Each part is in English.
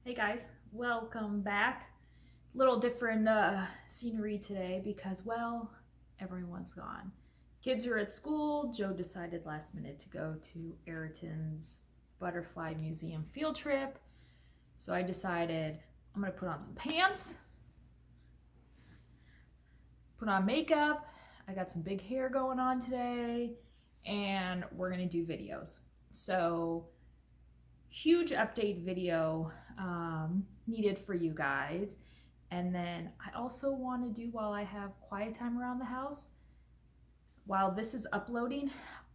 Hey guys, welcome back. Little different scenery today because, well, everyone's gone. Kids are at school. Joe decided last minute to go to Ayrton's Butterfly Museum field trip. So I decided I'm gonna put on some pants, put on makeup. I got some big hair going on today, and we're gonna do videos. So huge update video needed for you guys. And then I also want to do, while I have quiet time around the house, while this is uploading,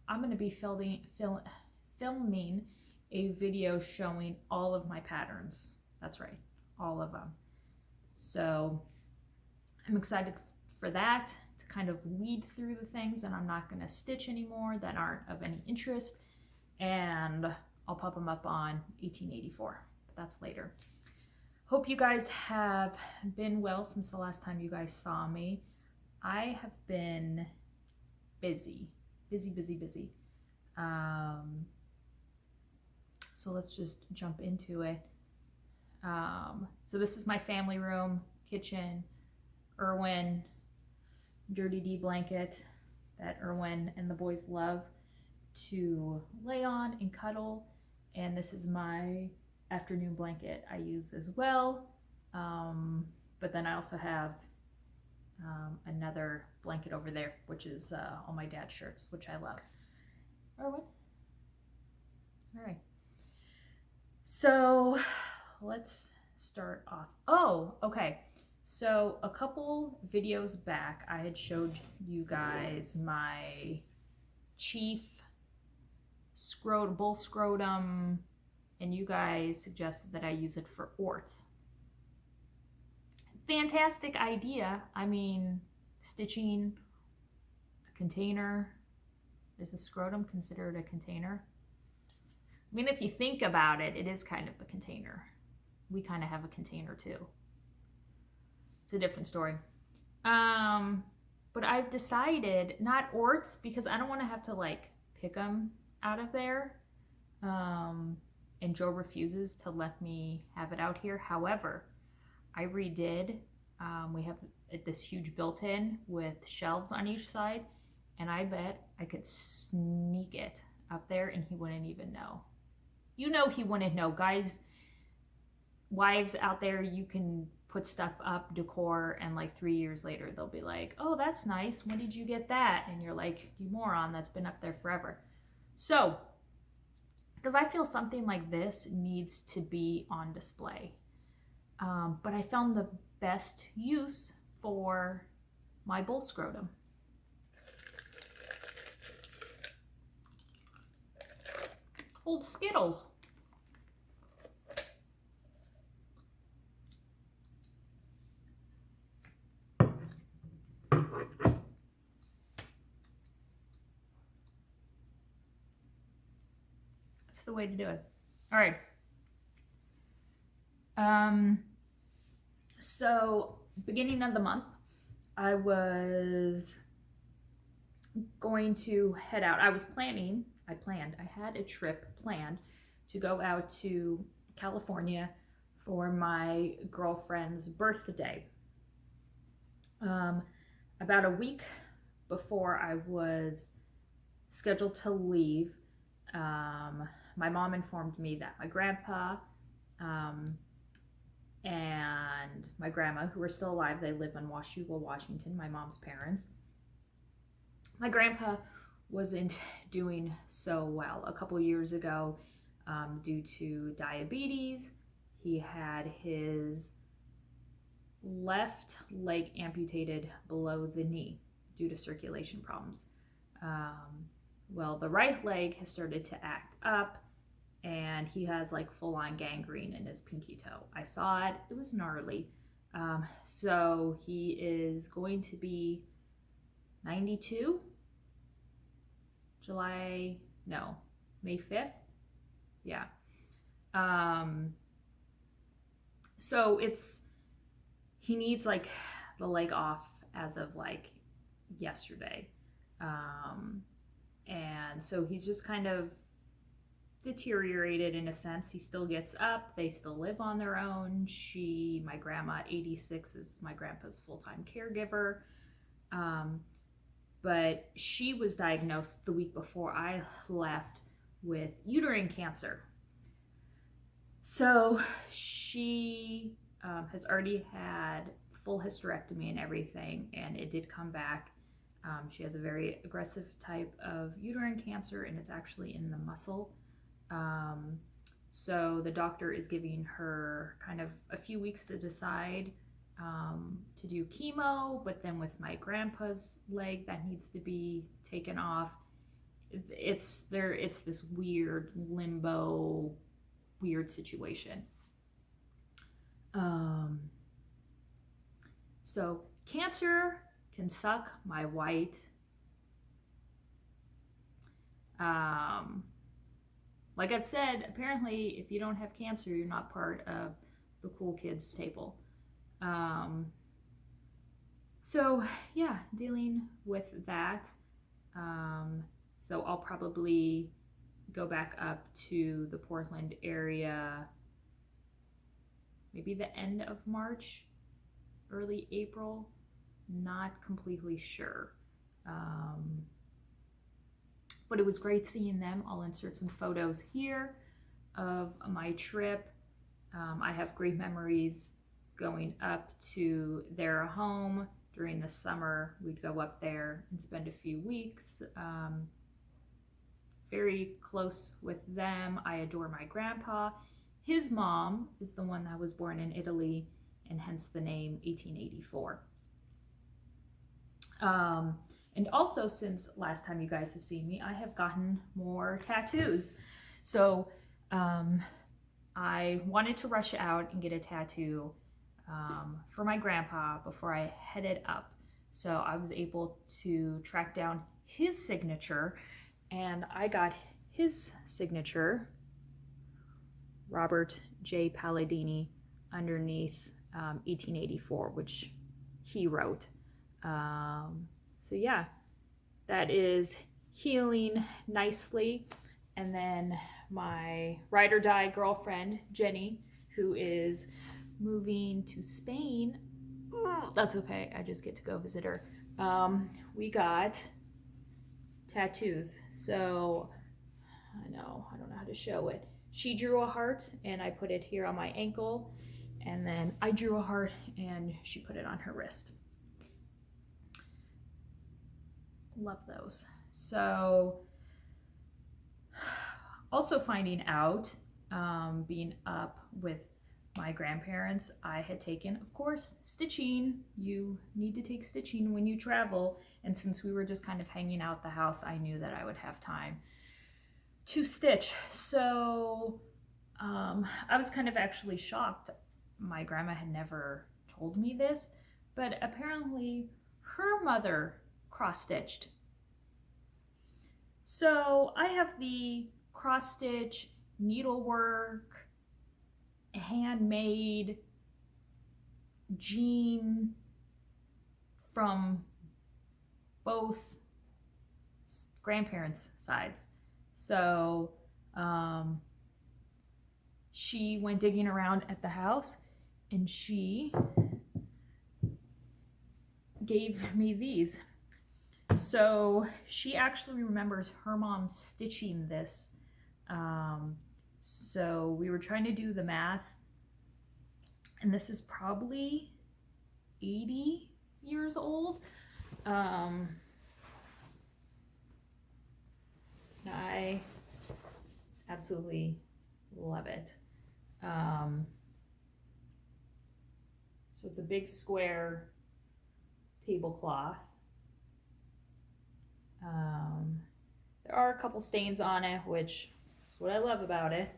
I'm going to be filming a video showing all of my patterns. That's right, all of them. So I'm excited for that, to kind of weed through the things that I'm not going to stitch anymore that aren't of any interest, and I'll pop them up on 1884, but that's later. Hope you guys have been well since the last time you guys saw me. I have been busy. So let's just jump into it. So this is my family room, kitchen, Irwin, Dirty D blanket that Irwin and the boys love to lay on and cuddle. And this is my afternoon blanket I use as well. But then I also have another blanket over there, which is all my dad's shirts, which I love. Irwin? All right. So let's start off. Oh, okay. So a couple videos back, I had showed you guys my chief bull scrotum, and you guys suggested that I use it for orts. Fantastic idea. I mean, stitching a container. Is a scrotum considered a container? I mean, if you think about it, it is kind of a container. We kind of have a container too. It's a different story. But I've decided not orts, because I don't want to have to like pick them out of there. And Joe refuses to let me have it out here. However, I redid. We have this huge built-in with shelves on each side, and I bet I could sneak it up there and he wouldn't even know. You know he wouldn't know. Guys, wives out there, you can put stuff up, decor, and like 3 years later, they'll be like, oh, that's nice. When did you get that? And you're like, you moron, that's been up there forever. So, because I feel something like this needs to be on display. But I found the best use for my bull scrotum. Old Skittles. That's the way to do it. All right. So beginning of the month, I was going to head out. I had a trip planned to go out to California for my girlfriend's birthday. About a week before I was scheduled to leave, my mom informed me that my grandpa and my grandma, who are still alive, they live in Washougal, Washington, my mom's parents. My grandpa wasn't doing so well. A couple years ago, due to diabetes, he had his left leg amputated below the knee due to circulation problems. Well, the right leg has started to act up, and he has like full-on gangrene in his pinky toe. I saw it. It was gnarly. So he is going to be 92 May 5th. Yeah. So he needs like the leg off as of like yesterday. And so he's just kind of deteriorated in a sense. He still gets up. They still live on their own. My grandma at 86, is my grandpa's full-time caregiver. But she was diagnosed the week before I left with uterine cancer. So she has already had full hysterectomy and everything, and it did come back. She has a very aggressive type of uterine cancer, and it's actually in the muscle. So the doctor is giving her kind of a few weeks to decide to do chemo, but then with my grandpa's leg that needs to be taken off, it's this weird limbo, weird situation. So cancer can suck my white. Like I've said, apparently if you don't have cancer, you're not part of the cool kids table. So yeah, dealing with that. So I'll probably go back up to the Portland area maybe the end of March, early April, not completely sure. But it was great seeing them. I'll insert some photos here of my trip. I have great memories going up to their home during the summer. We'd go up there and spend a few weeks. Very close with them. I adore my grandpa. His mom is the one that was born in Italy, and hence the name 1884. And also, since last time you guys have seen me, I have gotten more tattoos. So I wanted to rush out and get a tattoo for my grandpa before I headed up. So I was able to track down his signature, and I got his signature, Robert J. Palladini, underneath 1884, which he wrote. So yeah, that is healing nicely. And then my ride or die girlfriend, Jenny, who is moving to Spain. Ooh, that's okay, I just get to go visit her. We got tattoos. So I don't know how to show it. She drew a heart and I put it here on my ankle, and then I drew a heart and she put it on her wrist. Love those. So also finding out, being up with my grandparents, I had taken, of course, stitching. You need to take stitching when you travel. And since we were just kind of hanging out the house, I knew that I would have time to stitch. So I was kind of actually shocked. My grandma had never told me this, but apparently her mother cross-stitched. So I have the cross-stitch, needlework, handmade gene from both grandparents' sides. So she went digging around at the house and she gave me these. So she actually remembers her mom stitching this. So we were trying to do the math, and this is probably 80 years old. I absolutely love it. So it's a big square tablecloth. There are a couple stains on it, which is what I love about it.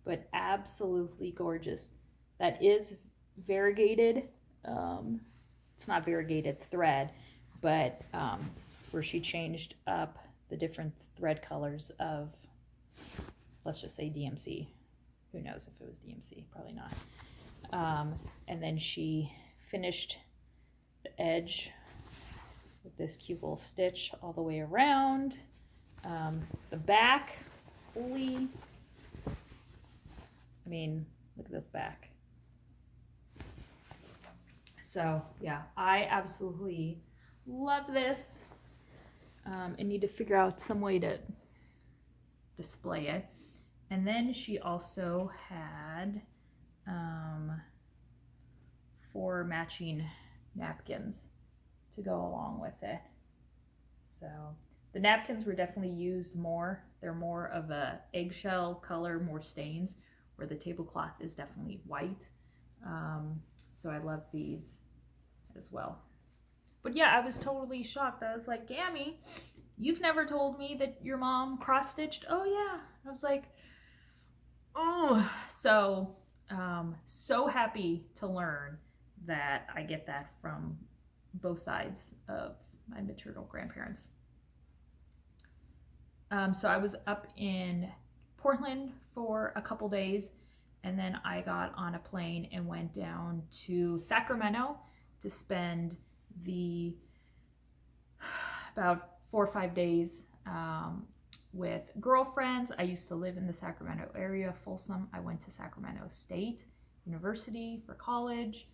But absolutely gorgeous. That is variegated. It's not variegated thread, but where she changed up the different thread colors of, let's just say DMC. Who knows if it was DMC? Probably not. And then she finished the edge with this cute little stitch all the way around. The back, holy, I mean, look at this back. So yeah, I absolutely love this. I need to figure out some way to display it. And then she also had 4 matching napkins to go along with it. So the napkins were definitely used more. They're more of a eggshell color, more stains, where the tablecloth is definitely white. So I love these as well. But yeah, I was totally shocked. I was like, Gammy, you've never told me that your mom cross-stitched. Oh yeah. I was like, oh. So, so happy to learn that I get that from both sides of my maternal grandparents. So I was up in Portland for a couple days, and then I got on a plane and went down to Sacramento to spend the about 4 or 5 days with girlfriends. I used to live in the Sacramento area, Folsom. I went to Sacramento State University for college,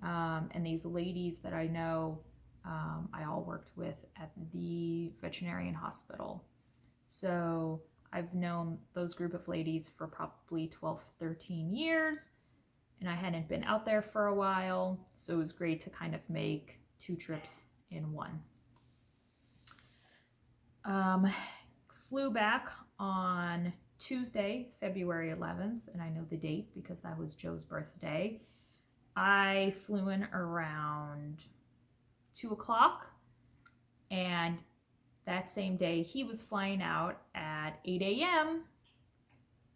and these ladies that I know, I all worked with at the veterinarian hospital. So I've known those group of ladies for probably 12, 13 years, and I hadn't been out there for a while, so it was great to kind of make 2 trips in one. Flew back on Tuesday, February 11th, and I know the date because that was Joe's birthday. I flew in around 2 o'clock, and that same day he was flying out at 8 a.m.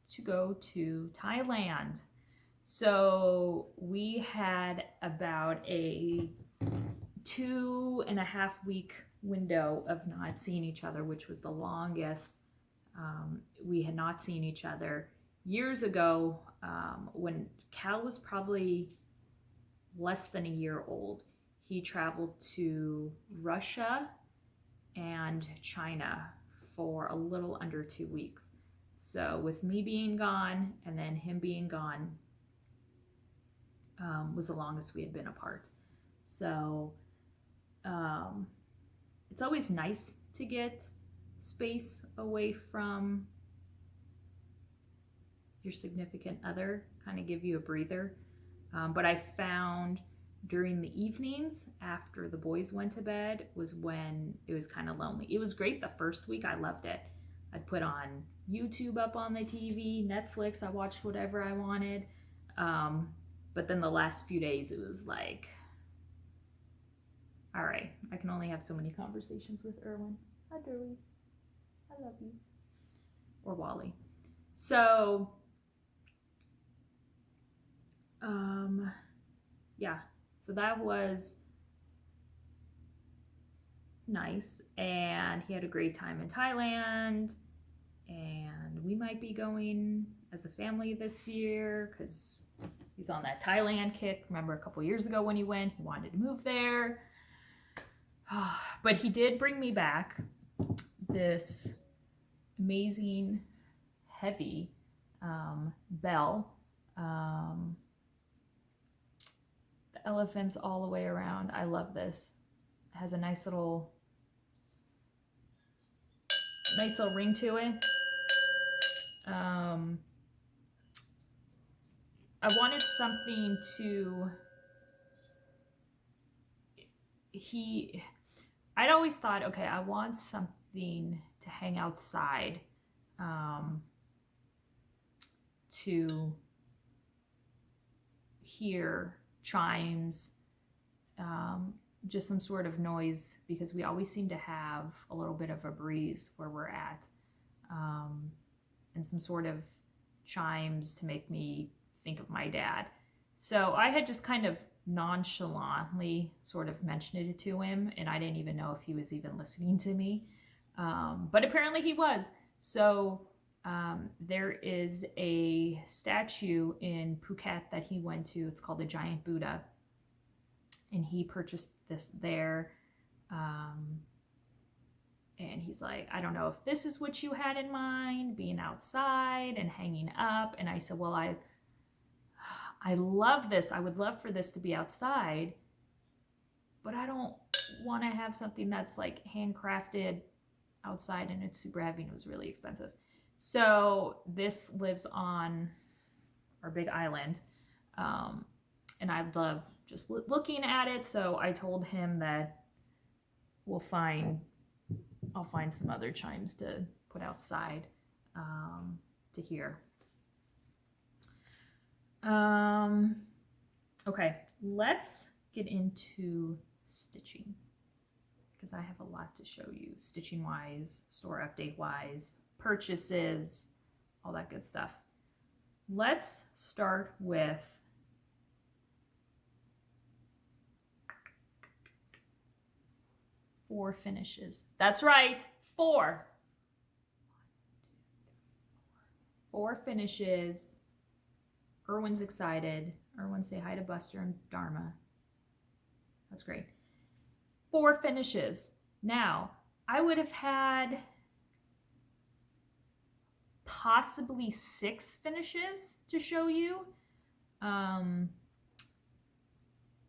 to go to Thailand. So we had about a 2.5 week window of not seeing each other, which was the longest we had not seen each other. Years ago, when Cal was probably less than a year old, he traveled to Russia and China for a little under 2 weeks. So with me being gone and then him being gone, was the longest we had been apart. So it's always nice to get space away from your significant other, kind of give you a breather. But I found during the evenings after the boys went to bed was when it was kind of lonely. It was great the first week. I loved it. I'd put on YouTube up on the TV, Netflix. I watched whatever I wanted. But then the last few days it was like, all right, I can only have so many conversations with Erwin. Hi, Durleys. I love you. Or Wally. So, yeah. So that was nice. And he had a great time in Thailand. And we might be going as a family this year because he's on that Thailand kick. Remember a couple years ago when he went, he wanted to move there. But he did bring me back this amazing, heavy bell. The elephants all the way around. I love this. It has a nice little ring to it. I wanted something to... I'd always thought, okay, I want something to hang outside, to hear chimes, just some sort of noise, because we always seem to have a little bit of a breeze where we're at, and some sort of chimes to make me think of my dad. So I had just kind of nonchalantly sort of mentioned it to him, and I didn't even know if he was even listening to me, but apparently he was. So there is a statue in Phuket that he went to. It's called the Giant Buddha, and he purchased this there And he's like, I don't know if this is what you had in mind, being outside and hanging up. And I said, well, I love this. I would love for this to be outside, but I don't want to have something that's like handcrafted outside and it's super heavy and it was really expensive. So this lives on our big island. And I love just looking at it. So I told him that I'll find some other chimes to put outside to hear. Okay, let's get into stitching because I have a lot to show you, stitching wise, store update wise, purchases, all that good stuff. Let's start with four finishes. That's right, four. 4 finishes. Erwin's excited. Erwin, say hi to Buster and Dharma. That's great. 4 finishes. Now, I would have had possibly 6 finishes to show you.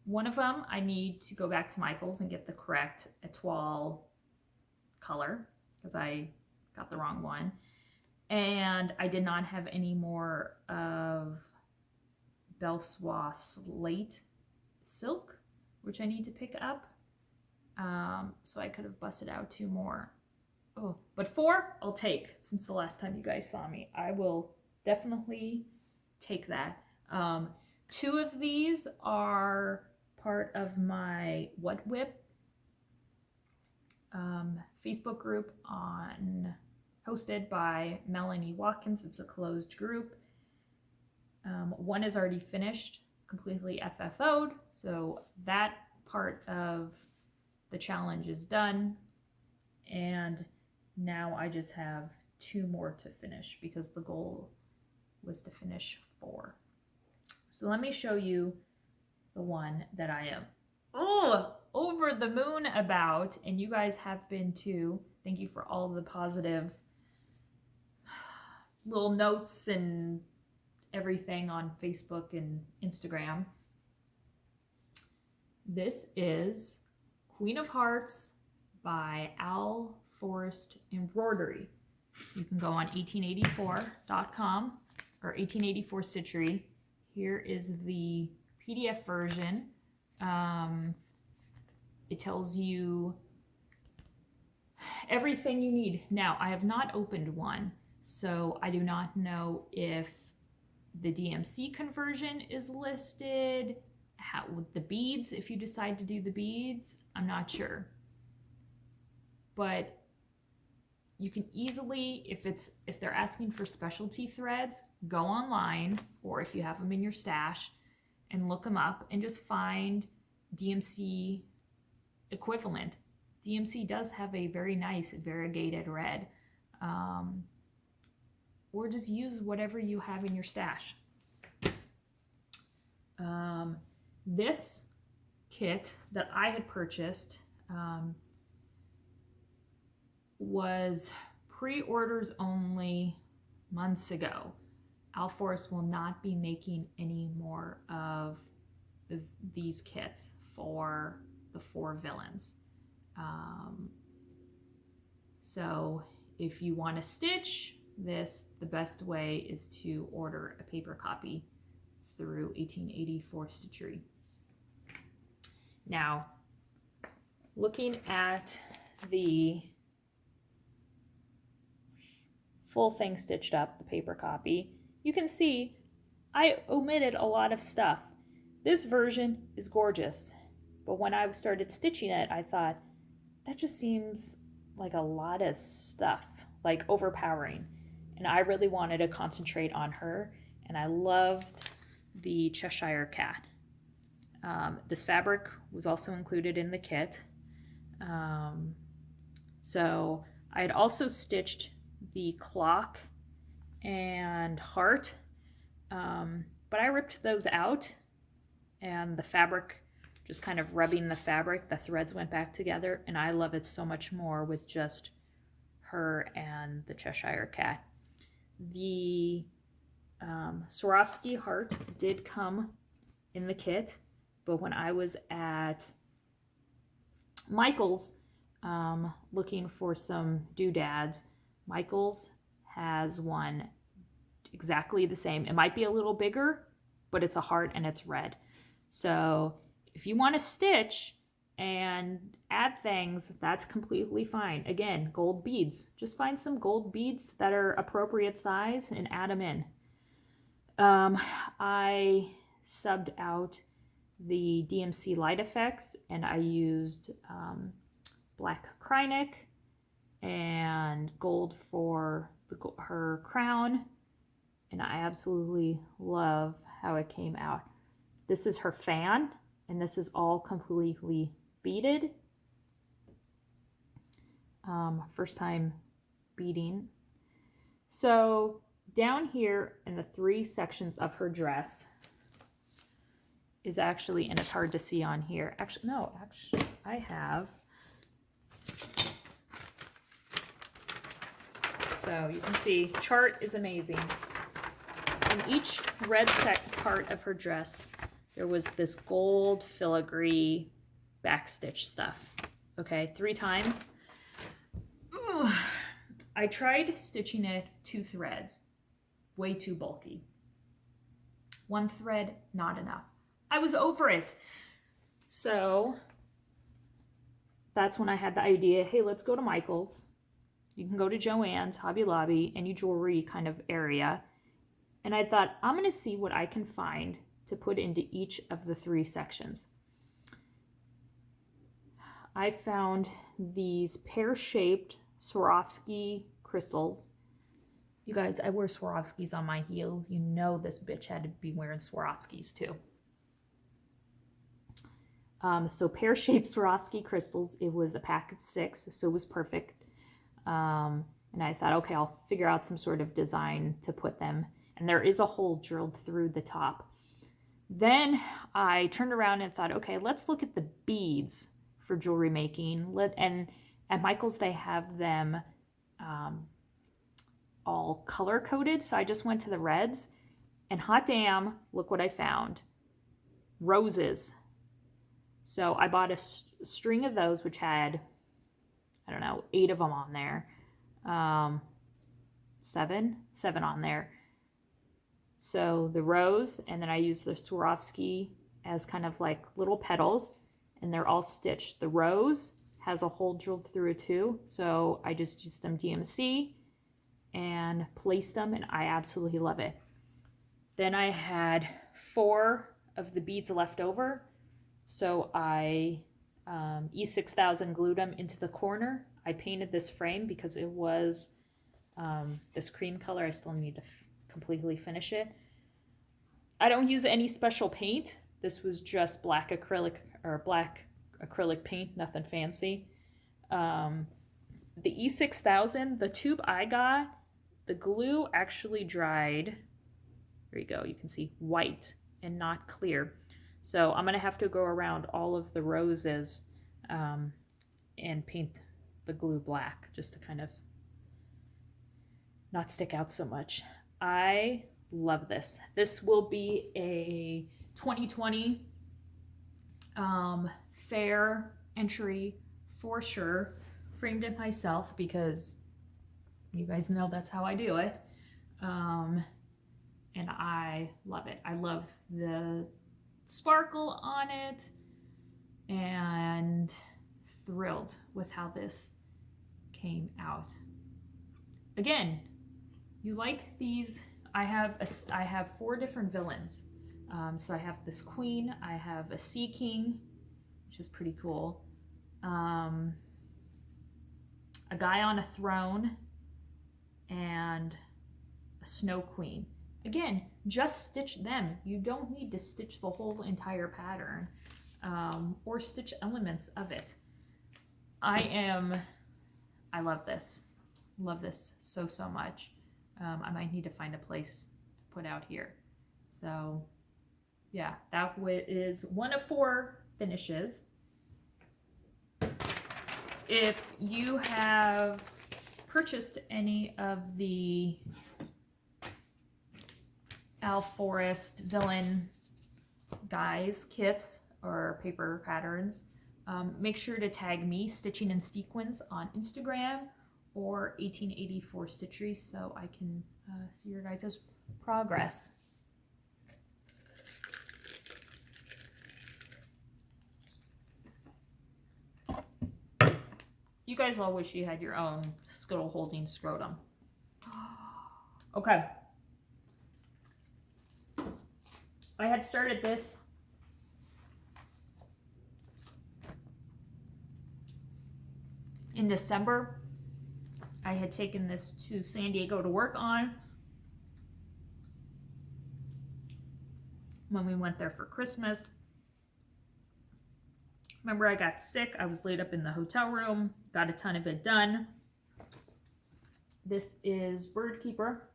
One of them, I need to go back to Michael's and get the correct Etoile color because I got the wrong one. And I did not have any more of Belsois Slate Silk, which I need to pick up. So I could have busted out 2 more. Oh, but 4 I'll take since the last time you guys saw me. I will definitely take that. 2 of these are part of my What Whip Facebook group hosted by Melanie Watkins. It's a closed group. One is already finished, completely FFO'd, so that part of the challenge is done. And now I just have 2 more to finish because the goal was to finish 4. So let me show you the one that I am over the moon about, and you guys have been too. Thank you for all the positive little notes and everything on Facebook and Instagram. This is Queen of Hearts by Al Forrest Embroidery. You can go on 1884.com or 1884 Stitchery. Here is the PDF version. It tells you everything you need. Now, I have not opened one, so I do not know if the DMC conversion is listed, how with the beads, if you decide to do the beads, I'm not sure. But you can easily, if they're asking for specialty threads, go online, or if you have them in your stash, and look them up and just find DMC equivalent. DMC does have a very nice variegated red. Or just use whatever you have in your stash. This kit that I had purchased was pre-orders only months ago. Al Forrest will not be making any more of these kits for the 4 villains. So if you want to stitch this, the best way is to order a paper copy through 1884 Stitchery. Now, looking at the full thing stitched up, the paper copy, you can see I omitted a lot of stuff. This version is gorgeous, but when I started stitching it, I thought, that just seems like a lot of stuff, like overpowering. And I really wanted to concentrate on her, and I loved the Cheshire Cat. This fabric was also included in the kit. So I had also stitched the clock and heart, but I ripped those out, and the fabric, just kind of rubbing the fabric, the threads went back together, and I love it so much more with just her and the Cheshire Cat. The Swarovski heart did come in the kit, but when I was at Michael's looking for some doodads, Michael's has one exactly the same. It might be a little bigger, but it's a heart and it's red. So if you want to stitch and add things, that's completely fine. Again, gold beads. Just find some gold beads that are appropriate size and add them in. I subbed out the DMC light effects and I used black Krynic and gold for her crown, and I absolutely love how it came out. This is her fan, and this is all completely beaded. First time beading. So down here in the 3 sections of her dress is actually, and it's hard to see on here. Actually, I have. So you can see, chart is amazing. In each red part of her dress, there was this gold filigree backstitch stuff. Okay, 3 times. Ooh. I tried stitching it 2 threads. Way too bulky. 1 thread, not enough. I was over it. So that's when I had the idea, hey, let's go to Michael's. You can go to Joann's, Hobby Lobby, any jewelry kind of area. And I thought, I'm going to see what I can find to put into each of the 3 sections. I found these pear-shaped Swarovski crystals. You guys, I wear Swarovskis on my heels. You know this bitch had to be wearing Swarovskis too. So pear-shaped Swarovski crystals. It was a pack of 6, so it was perfect. And I thought, okay, I'll figure out some sort of design to put them. And there is a hole drilled through the top. Then I turned around and thought, okay, let's look at the beads for jewelry making. And at Michael's, they have them all color-coded. So I just went to the reds. And hot damn, look what I found. Roses. So I bought a string of those, which had, I don't know, 8 of them on there. 7 on there. So the rose, and then I used the Swarovski as kind of like little petals, and they're all stitched. The rose has a hole drilled through it too, so I just used them DMC and placed them, and I absolutely love it. Then I had 4 of the beads left over, so I E6000 glued them into the corner. I painted this frame because it was this cream color. I still need to completely finish it. I don't use any special paint. This was just black acrylic paint, nothing fancy. The E6000, the tube I got, the glue actually dried. There you go. You can see white and not clear. So I'm going to have to go around all of the roses and paint the glue black just to kind of not stick out so much. I love this. This will be a 2020 fair entry for sure. Framed it myself because you guys know that's how I do it. And I love it. I love the sparkle on it and thrilled with how this came out. Again, you like these? I have 4 different villains. So I have this queen, I have a sea king, which is pretty cool. A guy on a throne, and a snow queen. Again, just stitch them. You don't need to stitch the whole entire pattern or stitch elements of it. I love this. Love this so much. I might need to find a place to put out here. So yeah, that is 1 of 4 finishes. If you have purchased any of the Al Forest Villain Guys kits or paper patterns, make sure to tag me, Stitching in Sequins, on Instagram or 1884 Stitchery so I can see your guys' progress. You guys all wish you had your own Skittle holding scrotum. Okay. I had started this in December. I had taken this to San Diego to work on when we went there for Christmas. Remember, I got sick. I was laid up in the hotel room, got a ton of it done. This is Bird Keeper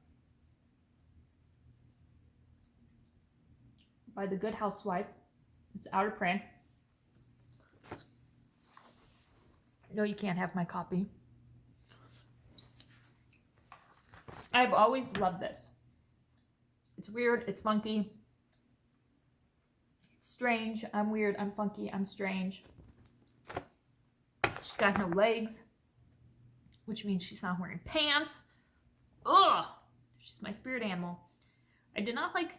by The Good Housewife. It's out of print. No, you can't have my copy. I've always loved this. It's weird, it's funky, it's strange. I'm weird, I'm funky, I'm strange. She's got no legs, which means she's not wearing pants. Ugh! She's my spirit animal. I did not like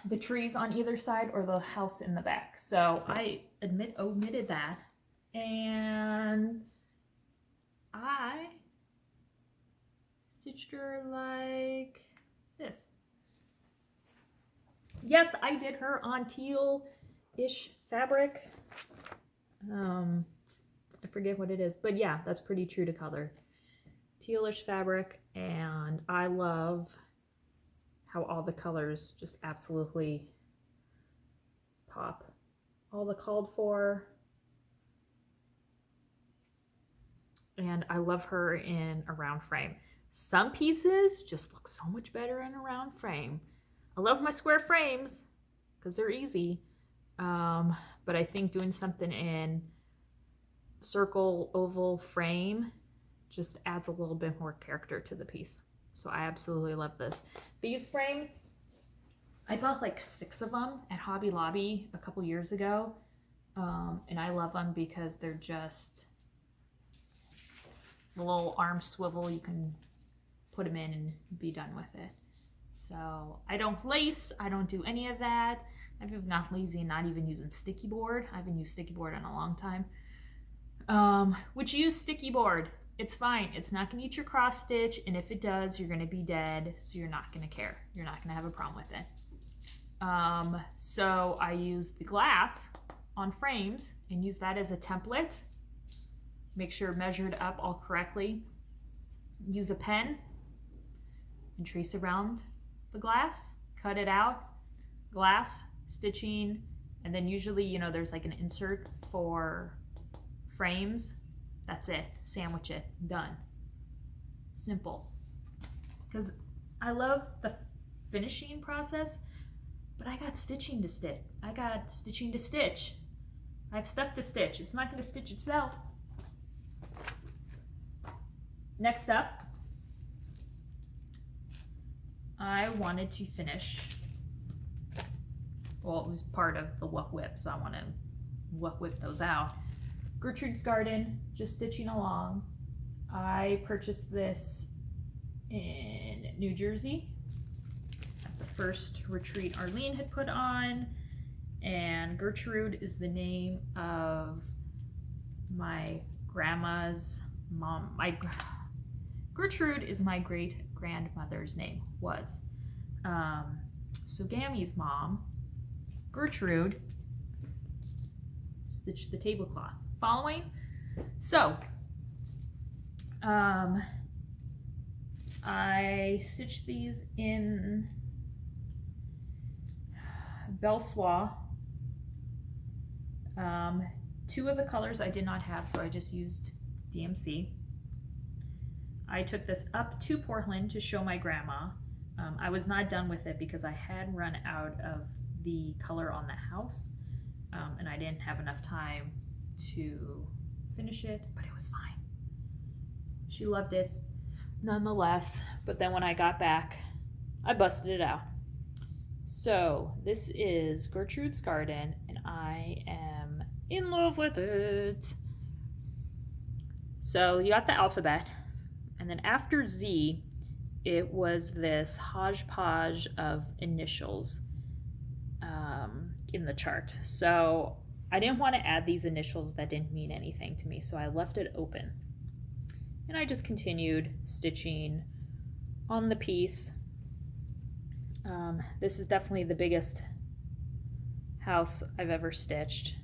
the trees on either side or the house in the back, so I omitted that, and I stitched her like this. Yes, I did her on teal-ish fabric. I forget what it is, but yeah, that's pretty true to color. Tealish fabric, and I love how all the colors just absolutely pop. All the called for. And I love her in a round frame. Some pieces just look so much better in a round frame. I love my square frames because they're easy. But I think doing something in circle, oval frame just adds a little bit more character to the piece. So I absolutely love this. These frames, I bought like 6 of them at Hobby Lobby a couple years ago. And I love them because they're just a little arm swivel. You can put them in and be done with it. So I don't lace, I don't do any of that. I've not lazy and not even using sticky board. I haven't used sticky board in a long time. Which use sticky board. It's fine. It's not gonna eat your cross stitch, and if it does, you're gonna be dead, so you're not gonna care. You're not gonna have a problem with it. So I use the glass on frames and use that as a template. Make sure measured up all correctly. Use a pen and trace around the glass, cut it out, glass, stitching, and then usually, you know, there's like an insert for frames. That's it. Sandwich it. Done. Simple. Because I love the finishing process, but I got stitching to stitch. I got stitching to stitch. I have stuff to stitch. It's not going to stitch itself. Next up, I wanted to finish, well, it was part of the What Whip, so I want to What Whip those out. Gertrude's Garden, just stitching along. I purchased this in New Jersey at the first retreat Arlene had put on, and Gertrude is the name of my grandma's mom. Gertrude is my great grandmother's name, was. So Gammy's mom, Gertrude, stitched the tablecloth. Following? So, I stitched these in Belle Soie. 2 of the colors I did not have, so I just used DMC. I took this up to Portland to show my grandma. I was not done with it because I had run out of the color on the house, and I didn't have enough time to finish it, but it was fine. She loved it nonetheless. But then when I got back, I busted it out. So this is Gertrude's Garden, and I am in love with it. So you got the alphabet, and then after Z, it was this hodgepodge of initials in the chart. So I didn't want to add these initials that didn't mean anything to me, so I left it open. And I just continued stitching on the piece. This is definitely the biggest house I've ever stitched.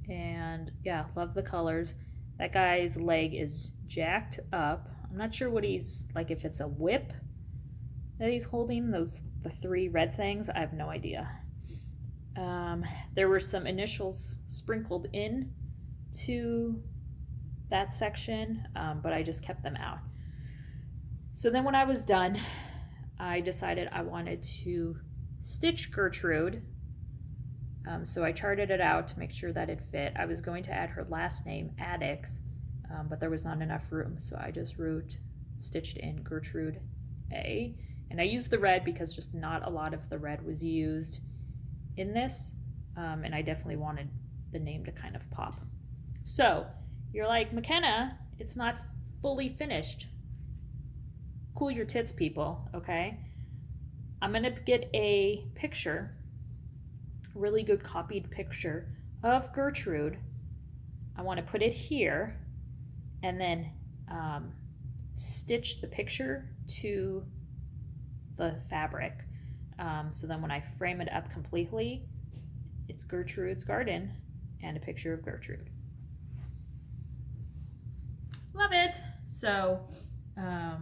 And yeah, love the colors. That guy's leg is jacked up. I'm not sure what he's like, if it's a whip that he's holding, the 3 red things. I have no idea. There were some initials sprinkled in to that section, but I just kept them out. So then when I was done, I decided I wanted to stitch Gertrude. So I charted it out to make sure that it fit. I was going to add her last name, Addix, but there was not enough room, so I just stitched in Gertrude A. And I used the red because just not a lot of the red was used in this, and I definitely wanted the name to kind of pop. So you're like, McKenna, it's not fully finished. Cool your tits, people, okay? I'm gonna get a picture, really good copied picture of Gertrude. I want to put it here and then stitch the picture to the fabric. So then when I frame it up completely, it's Gertrude's Garden and a picture of Gertrude. Love it. So my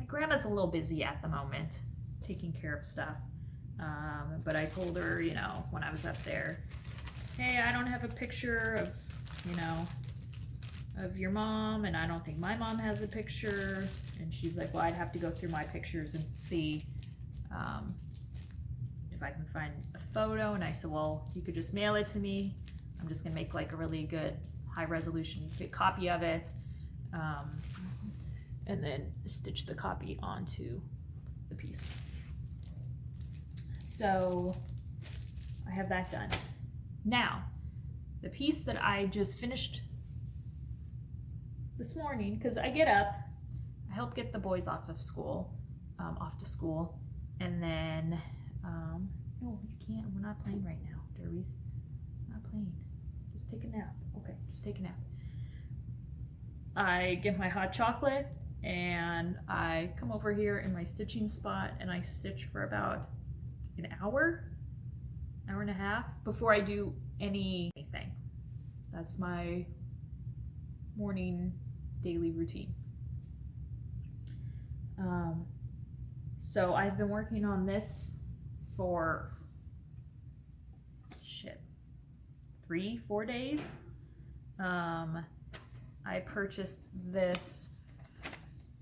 grandma's a little busy at the moment, taking care of stuff. But I told her, you know, when I was up there, hey, I don't have a picture of, you know, of your mom, and I don't think my mom has a picture. And she's like, well, I'd have to go through my pictures and see if I can find a photo. And I said, well, you could just mail it to me. I'm just gonna make like a really good high resolution copy of it, and then stitch the copy onto the piece. So I have that done. Now, the piece that I just finished this morning, because I get up, I help get the boys off to school, and then, no, you can't, we're not playing right now, Derbies. Not playing. Just take a nap. Okay, just take a nap. I get my hot chocolate and I come over here in my stitching spot and I stitch for about an hour and a half before I do anything. That's my morning daily routine. So I've been working on this for 3-4 days. I purchased this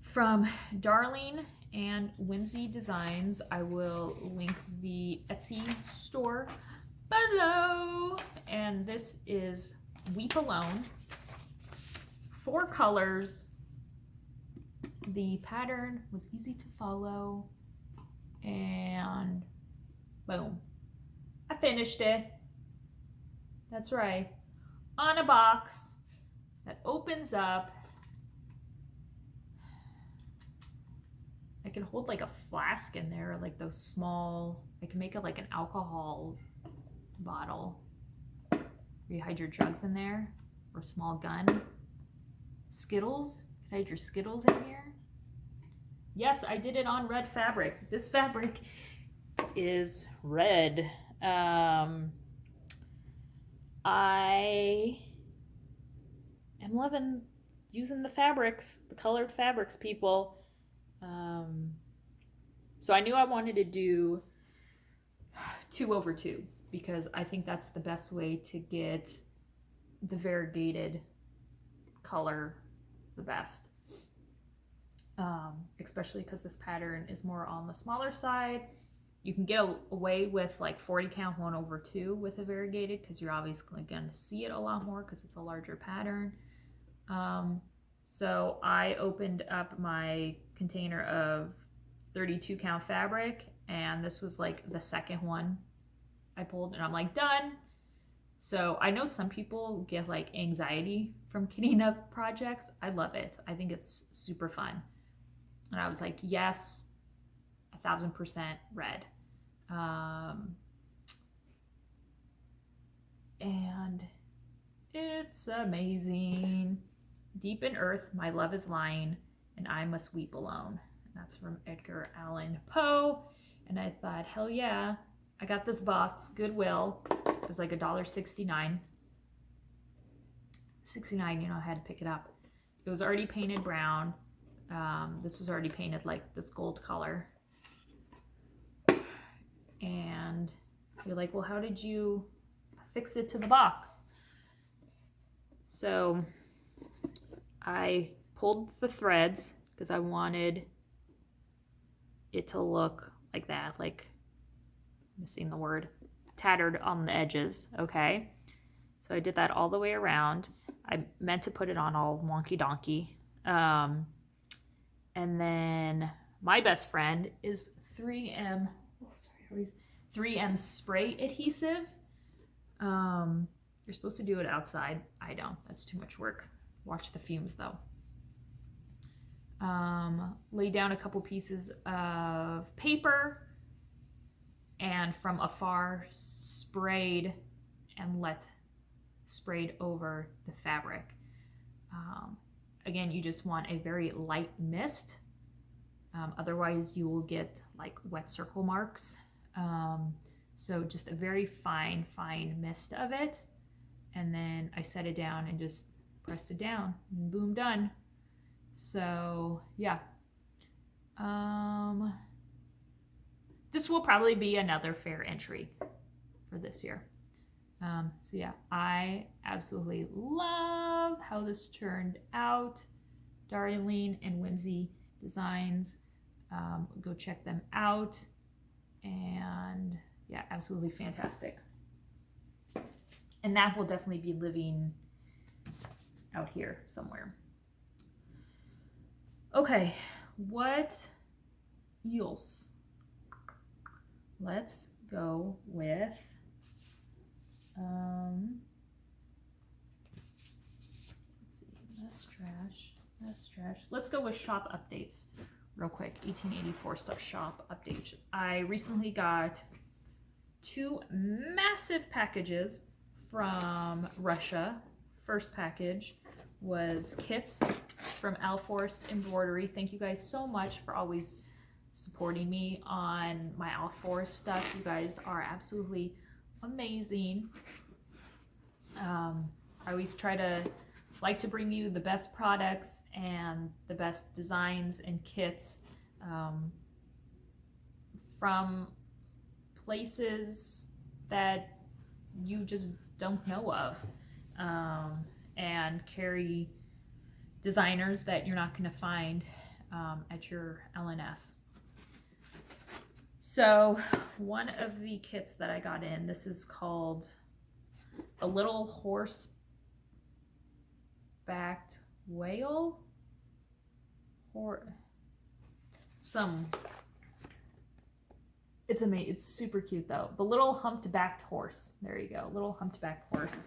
from Darling and Whimsy Designs. I will link the Etsy store below. And this is Weep Alone. 4 colors. The pattern was easy to follow. And boom. I finished it. That's right. On a box that opens up. I can hold like a flask in there, like those small, I can make it like an alcohol bottle. You hide your drugs in there, or a small gun. Skittles, you can hide your Skittles in here. Yes, I did it on red fabric. This fabric is red. I am loving using the fabrics, the colored fabrics, people. So I knew I wanted to do 2/2 because I think that's the best way to get the variegated color the best. Especially because this pattern is more on the smaller side You can get away with like 40 count 1/2 with a variegated because you're obviously going to see it a lot more because it's a larger pattern. So I opened up my container of 32 count fabric, and this was like the second one I pulled, and I'm like, done. So I know some people get like anxiety from kitting up projects. I love it. I think it's super fun. And I was like, yes, 1000% red. And it's amazing. Deep in earth, my love is lying, and I must weep alone. And that's from Edgar Allan Poe. And I thought, hell yeah. I got this box, Goodwill. It was like $1.69. 69, you know, I had to pick it up. It was already painted brown. This was already painted like this gold color. And you're like, well, how did you fix it to the box? So I pulled the threads because I wanted it to look like that, like, missing the word, tattered on the edges, okay? So I did that all the way around. I meant to put it on all wonky donkey. And then my best friend is 3M, 3M spray adhesive. You're supposed to do it outside. I don't, that's too much work. Watch the fumes though. Lay down a couple pieces of paper, and from afar sprayed over the fabric. Again, you just want a very light mist. Otherwise you will get like wet circle marks. So just a very fine mist of it. And then I set it down and just pressed it down, and boom, done. So yeah. This will probably be another fair entry for this year. So yeah, I absolutely love how this turned out. Darling and Whimsy Designs. Go check them out. And yeah, absolutely fantastic. And that will definitely be living out here somewhere. Okay, what else? Let's go with let's see, that's trash. Let's go with shop updates real quick. 1884 stuff shop updates. I recently got 2 massive packages from Russia. First package was kits from Alforce Embroidery. Thank you guys so much for always supporting me on my Alforce stuff. You guys are absolutely amazing. I always like to bring you the best products and the best designs and kits from places that you just don't know of, and carry designers that you're not going to find at your LNS. So one of the kits that I got in, this is called a little horse-backed whale, it's amazing. It's super cute though. The little humped-backed horse. There you go, little humped-backed horse.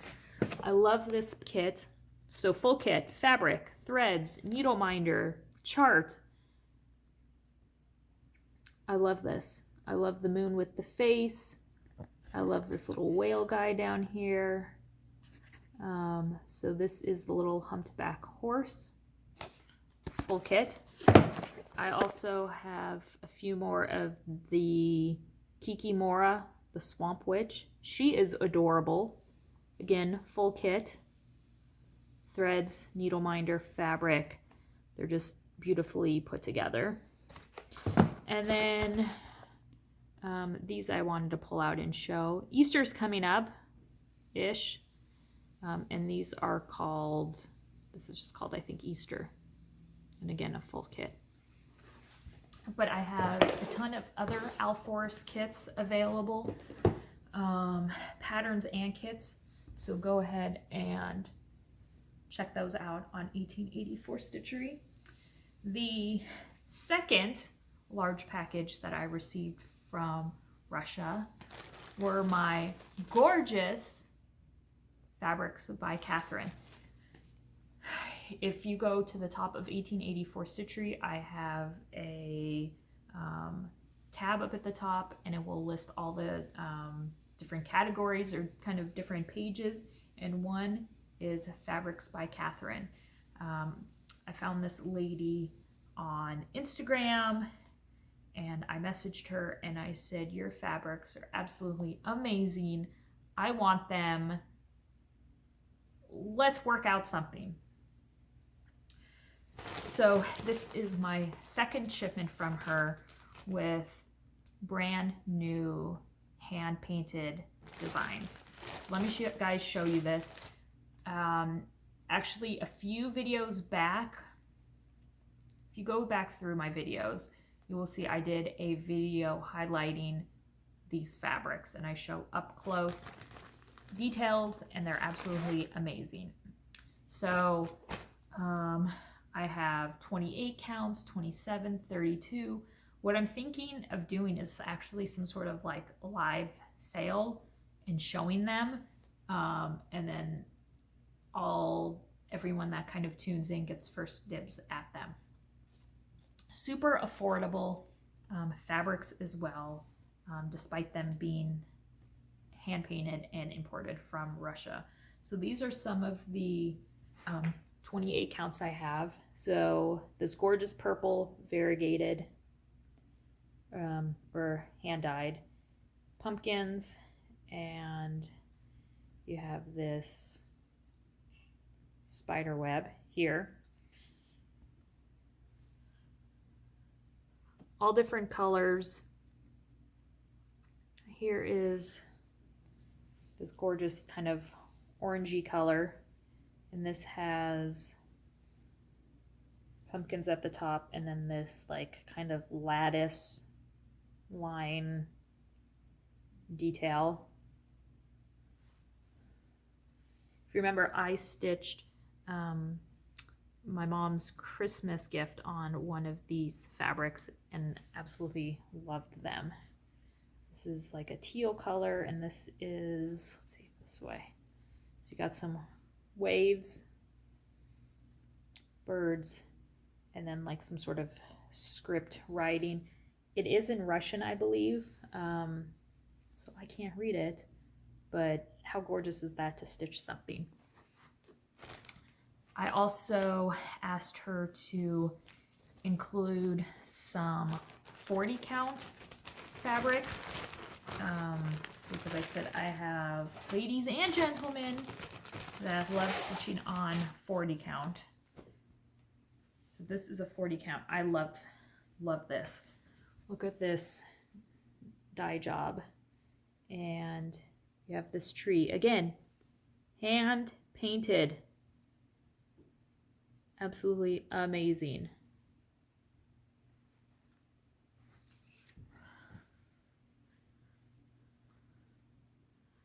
I love this kit. So full kit, fabric, threads, needle minder, chart. I love this. I love the moon with the face. I love this little whale guy down here. So this is the little humped-back horse. Full kit. I also have a few more of the Kikimora, the Swamp Witch. She is adorable. Again, full kit. Threads, needle minder, fabric. They're just beautifully put together. And then these I wanted to pull out and show. Easter's coming up-ish. And these are called, this is just called, I think, Easter. And again, a full kit. but I have a ton of other Alforce kits available, patterns and kits. So go ahead and check those out on 1884 Stitchery. The second large package that I received from Russia were my gorgeous fabrics by Catherine. If you go to the top of 1884 Stitchery, I have a tab up at the top, and it will list all the different categories or kind of different pages, and one is fabrics by Catherine. I found this lady on Instagram, and I messaged her and I said, your fabrics are absolutely amazing. I want them. Let's work out something. So this is my second shipment from her with brand new hand painted designs. So let me guys show you this. Actually, a few videos back, if you go back through my videos, you will see I did a video highlighting these fabrics, and I show up close details, and they're absolutely amazing. So I have 28 counts, 27, 32. What I'm thinking of doing is actually some sort of like live sale and showing them, and then everyone that kind of tunes in gets first dibs at them. Super affordable fabrics as well, despite them being hand painted and imported from Russia. So these are some of the 28 counts I have. So this gorgeous purple variegated or hand dyed pumpkins, and you have this spider web here. All different colors. Here is this gorgeous kind of orangey color, and this has pumpkins at the top, and then this like kind of lattice line detail. If you remember, I stitched my mom's Christmas gift on one of these fabrics and absolutely loved them. This is like a teal color, and this is, let's see, this way. So you got some waves, birds, and then like some sort of script writing. It is in Russian, I believe, so I can't read it, but how gorgeous is that to stitch something? I also asked her to include some 40 count fabrics, because I said I have ladies and gentlemen that love stitching on 40 count. So this is a 40 count. I love this. Look at this dye job. And you have this tree. Again, hand painted. Absolutely amazing.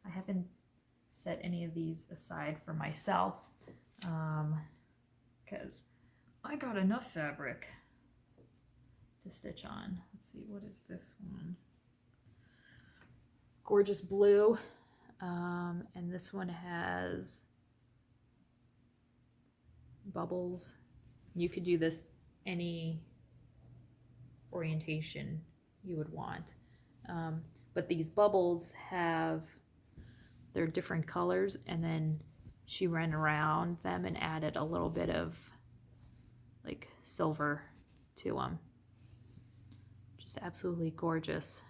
I haven't set any of these aside for myself because I got enough fabric to stitch on. Let's see, what is this one? Gorgeous blue, and this one has bubbles. You could do this any orientation you would want, but these bubbles have their different colors, and then she ran around them and added a little bit of like silver to them. Just absolutely gorgeous.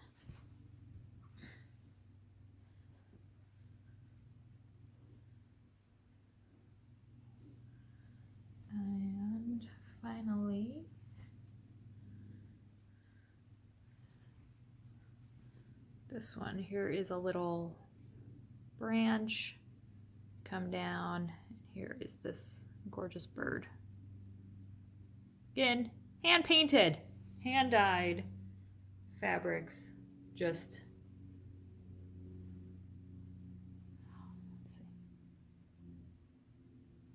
And finally, this one here is a little branch, come down, and here is this gorgeous bird. Again, hand painted. hand-dyed fabrics. Just, let's see.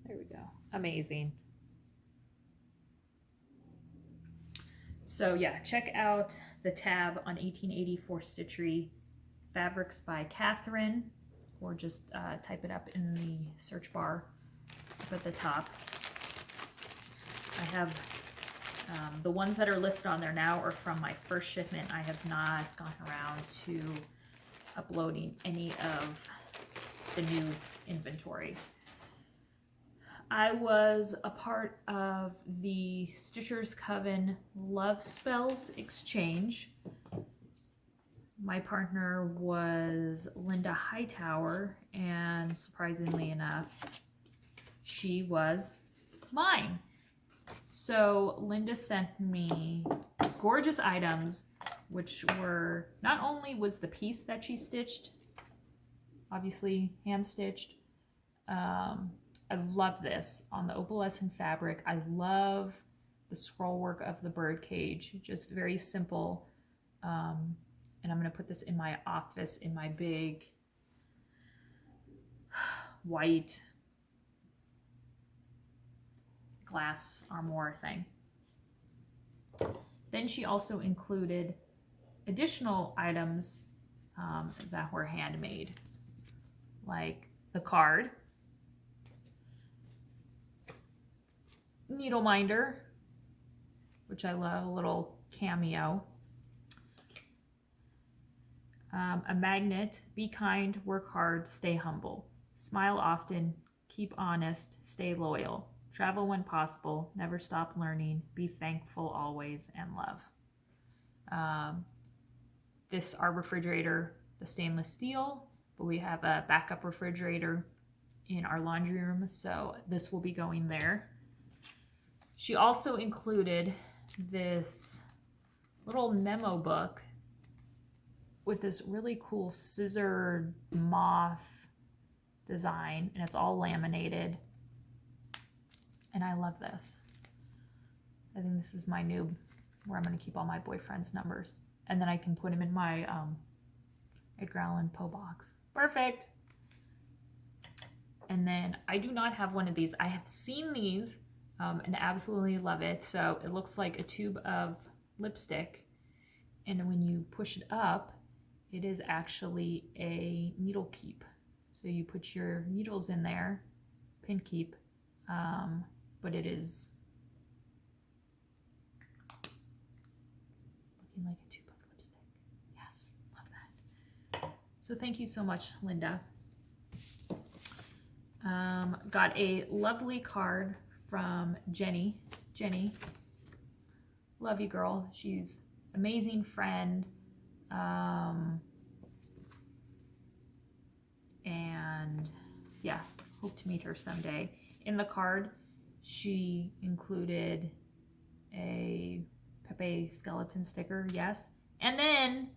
There we go. Amazing. So yeah, check out the tab on 1884 Stitchery, Fabrics by Catherine, or just type it up in the search bar up at the top. I have the ones that are listed on there now are from my first shipment. I have not gotten around to uploading any of the new inventory. I was a part of the Stitchers Coven Love Spells exchange. My partner was Linda Hightower, and surprisingly enough, she was mine. So Linda sent me gorgeous items, which were, not only was the piece that she stitched, obviously hand stitched, I love this on the opalescent fabric. I love the scroll work of the bird cage, just very simple. And I'm going to put this in my office in my big white glass armoire thing. Then she also included additional items that were handmade, like the card, needle minder, which I love, a little cameo, a magnet, be kind, work hard, stay humble, smile often, keep honest, stay loyal, travel when possible, never stop learning, be thankful always, and love. This, our refrigerator, the stainless steel, but we have a backup refrigerator in our laundry room, so this will be going there. She also included this little memo book with this really cool scissor moth design, and it's all laminated. And I love this. I think this is my new, where I'm going to keep all my boyfriend's numbers. And then I can put him in my Edgar Allan Poe box. Perfect. And then I do not have one of these. I have seen these and absolutely love it. So it looks like a tube of lipstick. And when you push it up, it is actually a needle keep. So you put your needles in there, pin keep, but it is looking like a tube of lipstick. Yes, love that. So thank you so much, Linda. Got a lovely card from Jenny. Jenny, love you, girl. She's an amazing friend. And yeah, hope to meet her someday. In the card, she included a Pepe skeleton sticker, yes. And then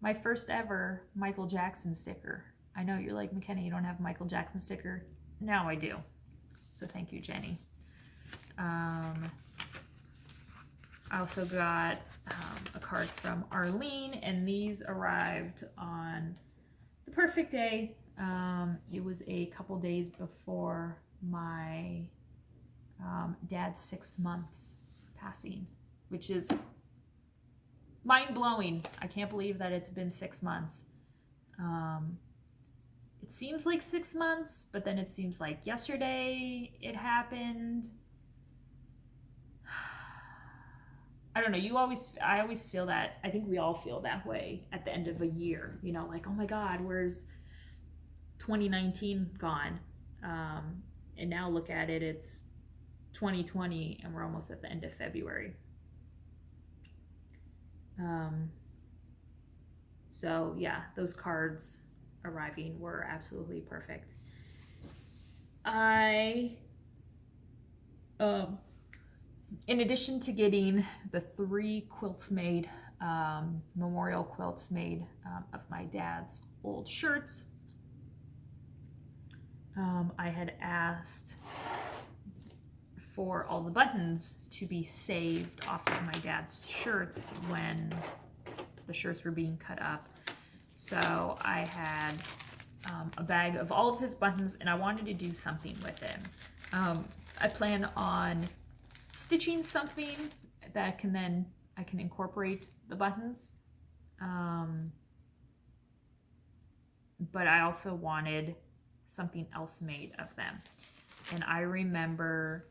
my first ever Michael Jackson sticker. I know you're like, McKenna, you don't have a Michael Jackson sticker. Now I do. So thank you, Jenny. I also got a card from Arlene, and these arrived on the perfect day. It was a couple days before my dad's 6 months passing, which is mind-blowing. I can't believe that it's been 6 months. It seems like 6 months, but then it seems like yesterday it happened. I don't know. I always feel that. I think we all feel that way at the end of a year. You know, like, oh my God, where's 2019 gone? And now look at it, it's 2020 and we're almost at the end of February. So yeah, those cards arriving were absolutely perfect. In addition to getting the 3 quilts made, memorial quilts made of my dad's old shirts, I had asked for all the buttons to be saved off of my dad's shirts when the shirts were being cut up. So I had a bag of all of his buttons, and I wanted to do something with it. I plan on stitching something that I can incorporate the buttons. But I also wanted something else made of them. And I remember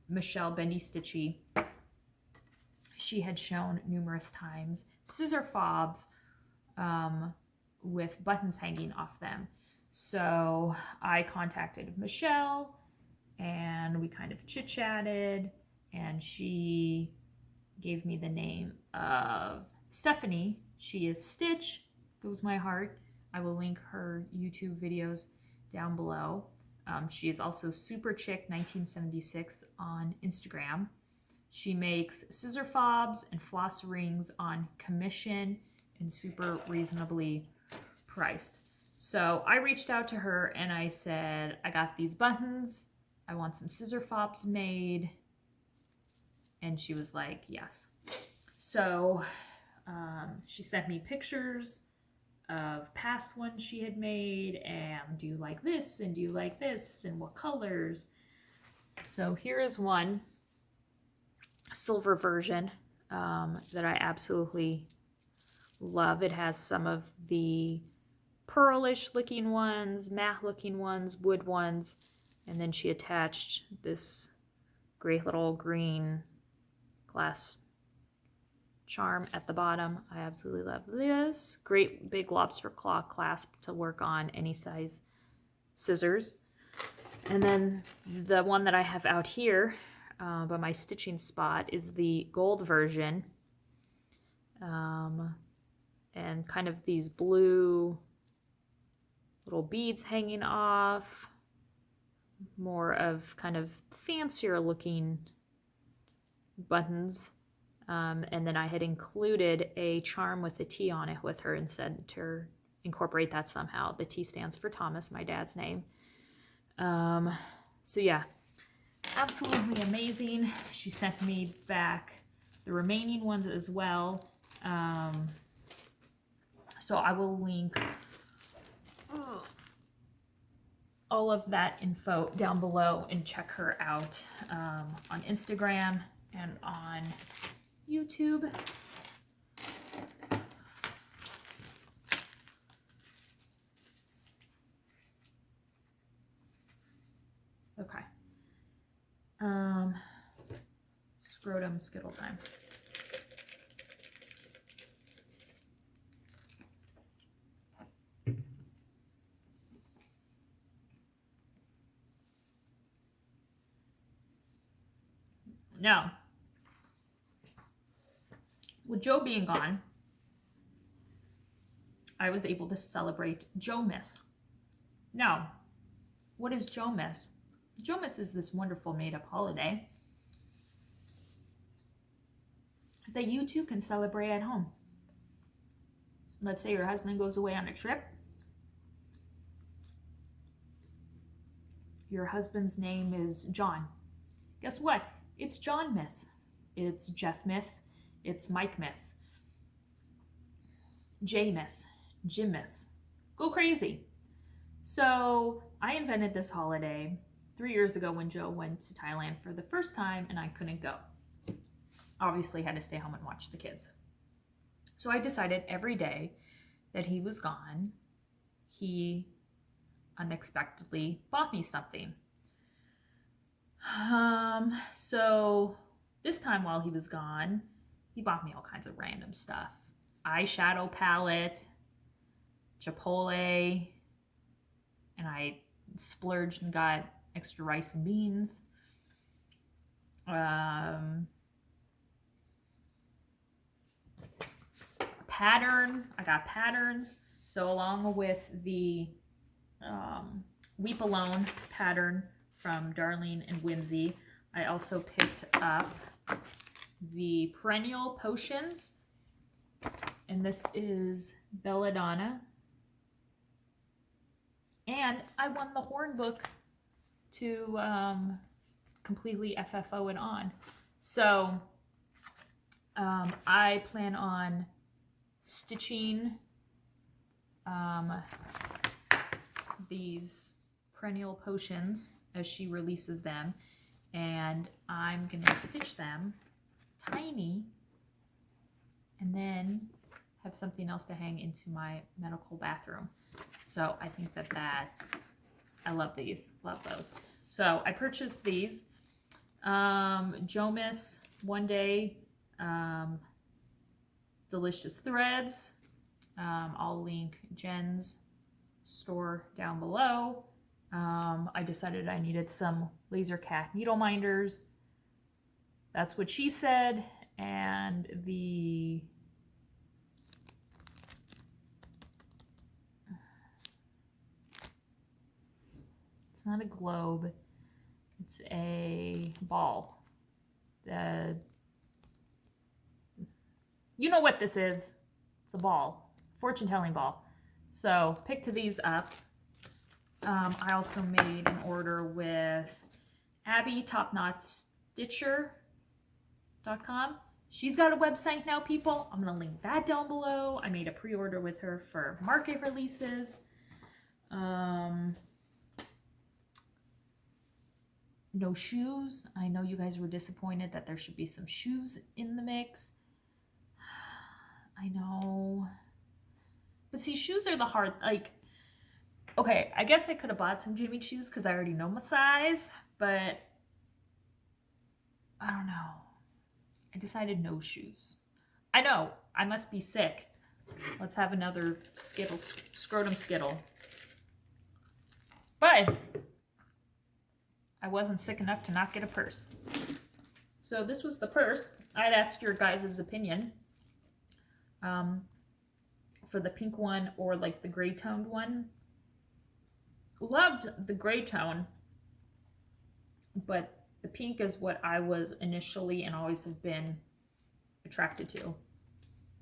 Michelle Bendy Stitchy, she had shown numerous times scissor fobs with buttons hanging off them. So I contacted Michelle and we kind of chit-chatted, and she gave me the name of Stephanie. She is Stitch, goes my heart. I will link her YouTube videos down below. She is also Super Chick 1976 on Instagram. She makes scissor fobs and floss rings on commission and super reasonably priced. So I reached out to her and I said, I got these buttons. I want some scissor fobs made. And she was like, yes. So she sent me pictures of past ones she had made, and do you like this, and do you like this, and what colors. So here is one silver version that I absolutely love. It has some of the pearlish looking ones, matte looking ones, wood ones, and then she attached this great little green glass charm at the bottom. I absolutely love this. Great big lobster claw clasp to work on any size scissors. And then the one that I have out here by my stitching spot is the gold version. And kind of these blue little beads hanging off. More of kind of fancier looking buttons. And then I had included a charm with a T on it with her and said to incorporate that somehow. The T stands for Thomas, my dad's name. So yeah, absolutely amazing. She sent me back the remaining ones as well. So I will link all of that info down below, and check her out on Instagram and on YouTube. Okay. Scrotum skittle time. Now, with Joe being gone, I was able to celebrate Joe Miss. Now, what is Joe Miss? Joe Miss is this wonderful made-up holiday that you too can celebrate at home. Let's say your husband goes away on a trip. Your husband's name is John. Guess what? It's John Miss. It's Jeff Miss. It's Mike Miss. Jay Miss. Jim Miss. Go crazy. So I invented this holiday 3 years ago when Joe went to Thailand for the first time and I couldn't go. Obviously had to stay home and watch the kids. So I decided every day that he was gone, he unexpectedly bought me something. So this time while he was gone, he bought me all kinds of random stuff. Eyeshadow palette, Chipotle, and I splurged and got extra rice and beans. Pattern, I got patterns. So along with the Weep Alone pattern from Darlene and Whimsy, I also picked up the Perennial Potions, and this is Belladonna. And I won the horn book to completely FFO it on. So I plan on stitching these perennial potions as she releases them, and I'm gonna stitch them tiny and then have something else to hang into my medical bathroom. So I think that I love these, love those. So I purchased these. Jomis One Day Delicious Threads. I'll link Jen's store down below. I decided I needed some laser cat needle minders. That's what she said. And it's not a globe, it's a ball. You know what this is. It's a ball, fortune telling ball. So picked these up. I also made an order with Abby, topknotstitcher.com. She's got a website now, people. I'm going to link that down below. I made a pre-order with her for market releases. No shoes. I know you guys were disappointed that there should be some shoes in the mix. I know. But see, shoes are the hard, like, okay, I guess I could have bought some Jimmy shoes because I already know my size, but I don't know. I decided no shoes. I know, I must be sick. Let's have another Skittle, scrotum Skittle. But I wasn't sick enough to not get a purse. So this was the purse. I'd ask your guys' opinion for the pink one or like the gray toned one. Loved the gray tone, but the pink is what I was initially and always have been attracted to.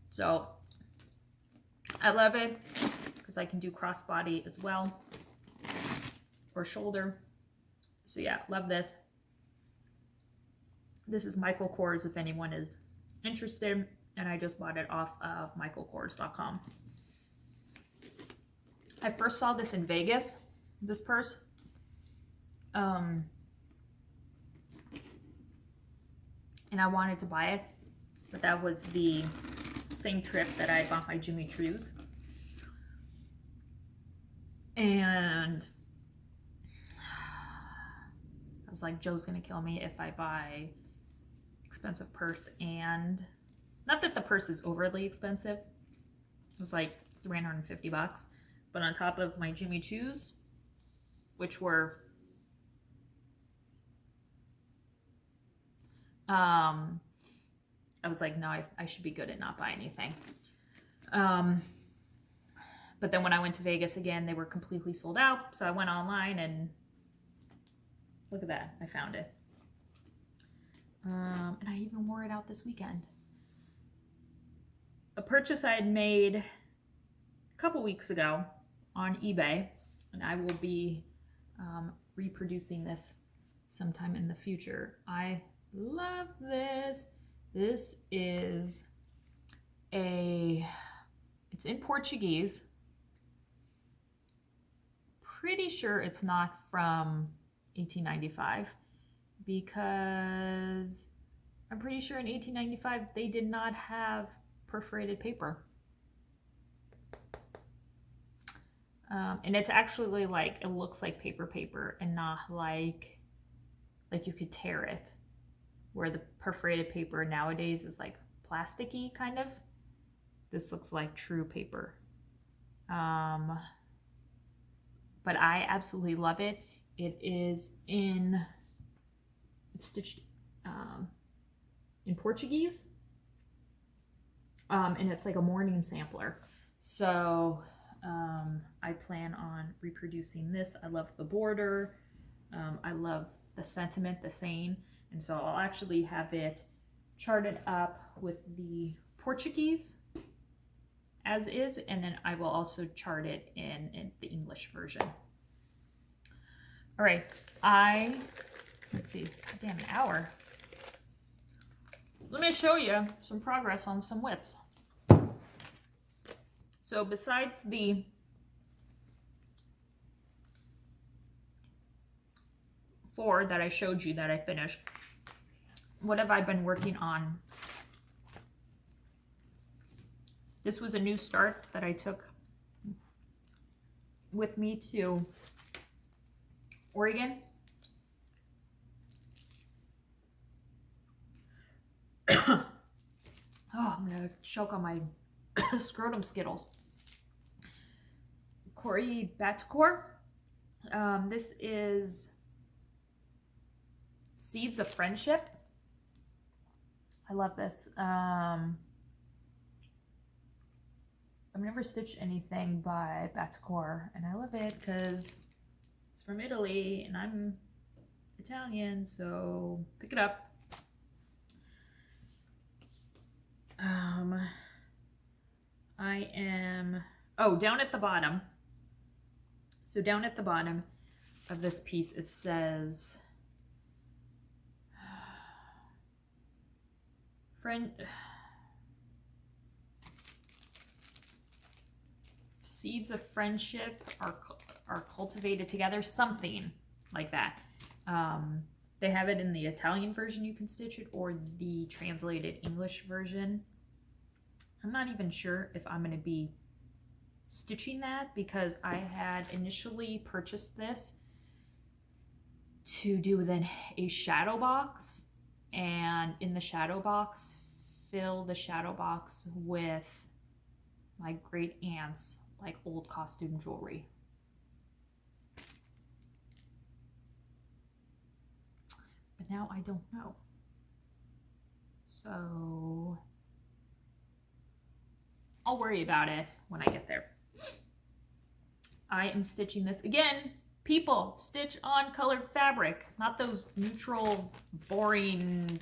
So I love it because I can do crossbody as well, or shoulder. So yeah, love this. This is Michael Kors if anyone is interested, and I just bought it off of michaelkors.com. I first saw this in Vegas, this purse. And I wanted to buy it, but that was the same trip that I bought my Jimmy Choos. And I was like, Joe's gonna kill me if I buy expensive purse, and not that the purse is overly expensive. It was like $350, but on top of my Jimmy Choos, which were I was like, no, I should be good at not buying anything. But then when I went to Vegas again, they were completely sold out. So I went online and look at that, I found it. And I even wore it out this weekend. A purchase I had made a couple weeks ago on eBay, and I will be reproducing this sometime in the future. I love this. This is it's in Portuguese. Pretty sure it's not from 1895 because I'm pretty sure in 1895 they did not have perforated paper. And it's actually like, it looks like paper and not like you could tear it, where the perforated paper nowadays is like plasticky kind of. This looks like true paper. But I absolutely love it. It's stitched in Portuguese. And it's like a morning sampler. So I plan on reproducing this. I love the border. I love the sentiment, the saying. And so I'll actually have it charted up with the Portuguese as is, and then I will also chart it in the English version. All right, I let's see, damn, an hour. Let me show you some progress on some whips. So besides the four that I showed you that I finished, what have I been working on? This was a new start that I took with me to Oregon. Oh, I'm gonna choke on my scrotum Skittles. Corey Batcore. This is Seeds of Friendship. I love this. I've never stitched anything by Batcore, and I love it because it's from Italy, and I'm Italian, so pick it up. I am, oh, down at the bottom. So down at the bottom of this piece, it says, seeds of friendship are cultivated together, something like that. They have it in the Italian version, you can stitch it, or the translated English version. I'm not even sure if I'm going to be stitching that because I had initially purchased this to do then a shadow box, and in the shadow box, fill the shadow box with my great aunt's like old costume jewelry. But now I don't know. So I'll worry about it when I get there. I am stitching this again. People, stitch on colored fabric, not those neutral, boring,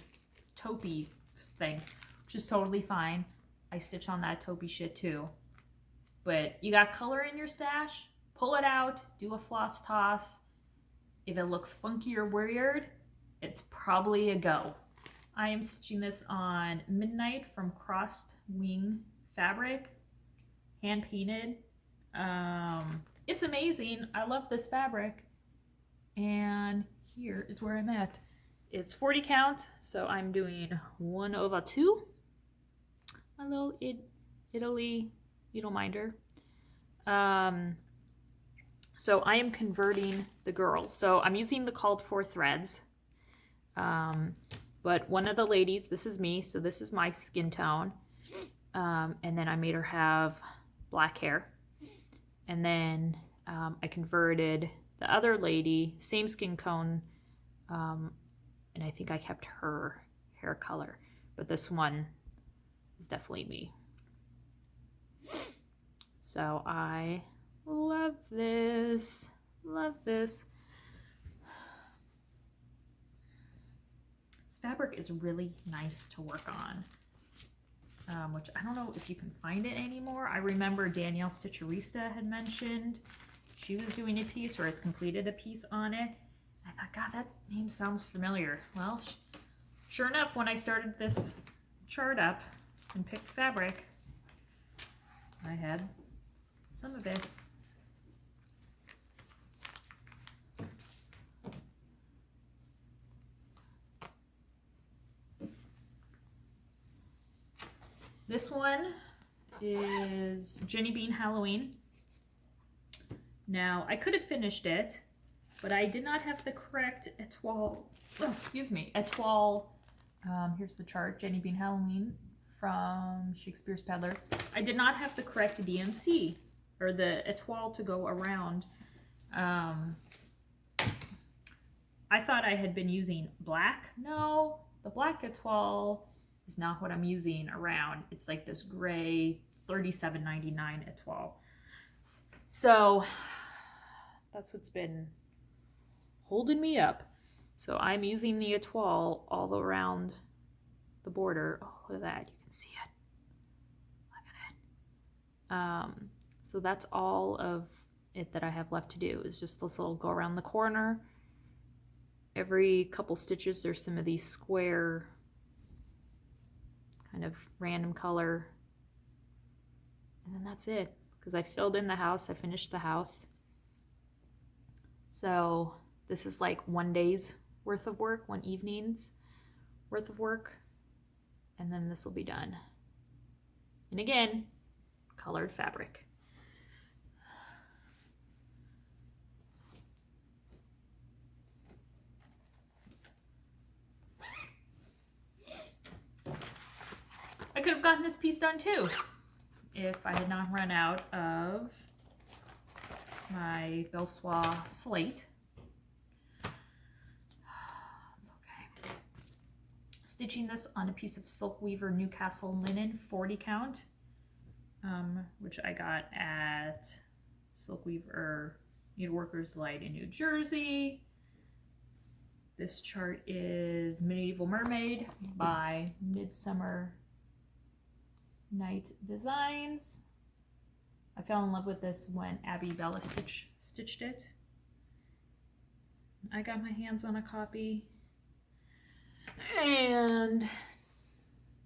taupey things, which is totally fine. I stitch on that taupey shit too. But you got color in your stash, pull it out, do a floss toss. If it looks funky or weird, it's probably a go. I am stitching this on Midnight from Crossed Wing fabric, hand painted. It's amazing. I love this fabric. And here is where I'm at. It's 40 count, so I'm doing 1/2. My little Italy needleminder. So I am converting the girls. So I'm using the called for threads. But one of the ladies, this is me, so this is my skin tone. And then I made her have black hair. And then I converted the other lady, same skin tone, and I think I kept her hair color. But this one is definitely me. So I love this. Love this. This fabric is really nice to work on. Which I don't know if you can find it anymore. I remember Danielle Stitcherista had mentioned she was doing a piece or has completed a piece on it. I thought, God, that name sounds familiar. Well, sure enough, when I started this chart up and picked fabric, I had some of it. This one is Jenny Bean Halloween. Now, I could have finished it, but I did not have the correct étoile, étoile, here's the chart, Jenny Bean Halloween from Shakespeare's Peddler. I did not have the correct DMC, or the étoile to go around. I thought I had been using black. No, the black étoile is not what I'm using around. It's like this gray $37.99 étoile. So that's what's been holding me up. So I'm using the étoile all around the border. Oh, look at that. You can see it. Look at it. So that's all of it that I have left to do, is just this little go around the corner every couple stitches there's some of these square kind of random color, and then that's it, because I filled in the house, I finished the house. So this is like 1 day's worth of work, 1 evening's worth of work, and then this will be done. And again, colored fabric. I could have gotten this piece done too if I had not run out of my Belsois slate. It's okay. Stitching this on a piece of Silk Weaver Newcastle linen 40 count, which I got at Silk Weaver Needleworkers Delight in New Jersey. This chart is Medieval Mermaid by Midsummer Night Designs. I fell in love with this when Abby Bella stitched it. I got my hands on a copy, and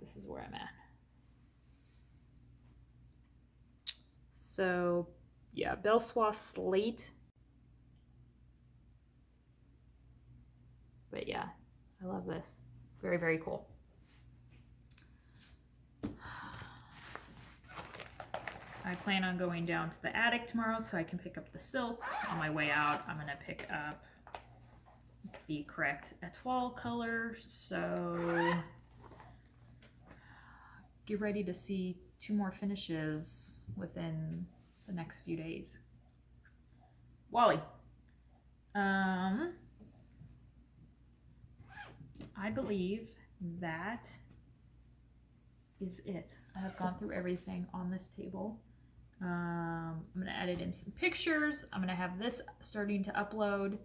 this is where I'm at. So yeah, Belsois slate. But yeah, I love this. Very, very cool. I plan on going down to the attic tomorrow so I can pick up the silk. On my way out, I'm gonna pick up the correct etoile color. So get ready to see 2 more finishes within the next few days. Wally. I believe that is it. I have gone through everything on this table. I'm going to edit in some pictures. I'm going to have this starting to upload.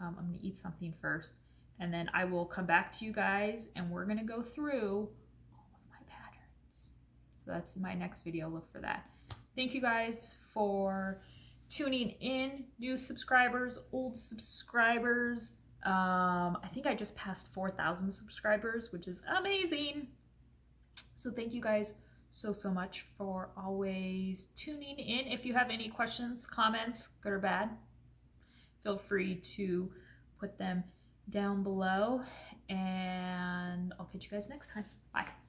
I'm going to eat something first, and then I will come back to you guys and we're going to go through all of my patterns. So that's my next video. Look for that. Thank you guys for tuning in. New subscribers, old subscribers. I think I just passed 4,000 subscribers, which is amazing. So thank you guys so much for always tuning in. If you have any questions, comments, good or bad, feel free to put them down below, and I'll catch you guys next time. Bye.